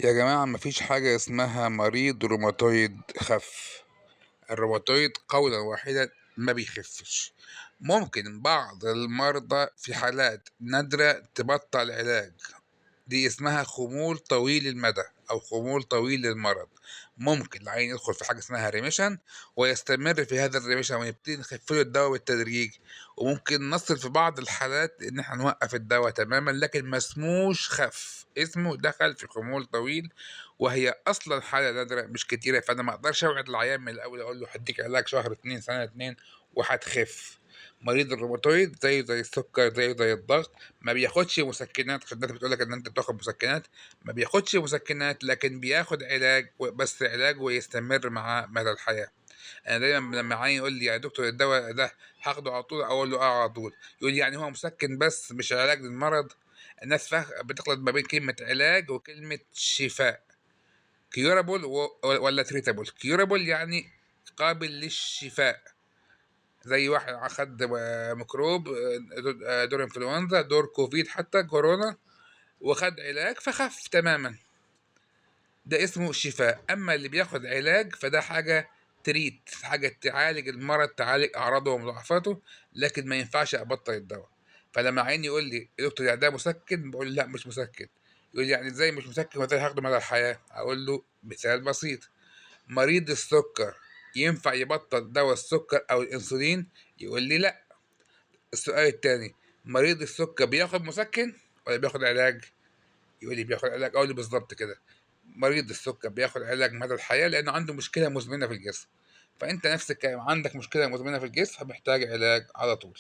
يا جماعة مفيش حاجة اسمها مريض روماتويد خف. الروماتويد قولا واحدا ما بيخفش. ممكن بعض المرضى في حالات نادرة تبطل علاج، دي اسمها خمول طويل المدى أو خمول طويل المرض. ممكن العين يدخل في حاجة اسمها ريميشن ويستمر في هذا الريميشن ونبتدي نخف له الدواء بالتدريج، وممكن نصل في بعض الحالات إن احنا نوقف الدواء تماما، لكن ما اسموش خف، اسمه دخل في خمول طويل، وهي أصلا حالة نادرة مش كتيرة. فأنا ما أقدرش أوعد العيان من الأول أقول له هديك علاج شهر اتنين سنة اتنين وهتخف. مريض الروماتويد زيه زي السكر زيه زي الضغط، ما بياخدش مسكنات، عشان الناس بتقول لك ان انت بتاخد مسكنات. ما بياخدش مسكنات لكن بياخد علاج، بس علاج ويستمر معاه مدى الحياة. انا دايما لما عيان يقول لي يا دكتور الدواء ده هاخده على طول، اقول له اه على طول. يقول لي يعني هو مسكن بس مش علاج للمرض؟ الناس بتخلط ما بين كلمة علاج وكلمة شفاء. كيورابل ولا تريتابل. كيورابل يعني قابل للشفاء، زي واحد خد ميكروب، دور انفلونزا، دور كوفيد، حتى كورونا، وخد علاج فخف تماما، ده اسمه شفاء. اما اللي بياخد علاج فده حاجه تريت، حاجه تعالج المرض، تعالج اعراضه ومضاعفاته، لكن ما ينفعش ابطل الدواء. فلما عيني يقول لي يا دكتور يعني ده مسكن، بقول له لا مش مسكن. يقول لي يعني ازاي مش مسكن وازاي هاخده مدى الحياه؟ اقول له مثال بسيط: مريض السكر ينفع يبطل دواء السكر او الانسولين؟ يقول لي لا. السؤال التاني: مريض السكر بياخد مسكن ولا بياخد علاج؟ يقول لي بياخد علاج. اقول له بالظبط كده، مريض السكر بياخد علاج مدى الحياة لأنه عنده مشكلة مزمنة في الجسم. فأنت نفس الكلام، عندك مشكلة مزمنة في الجسم فمحتاج علاج على طول.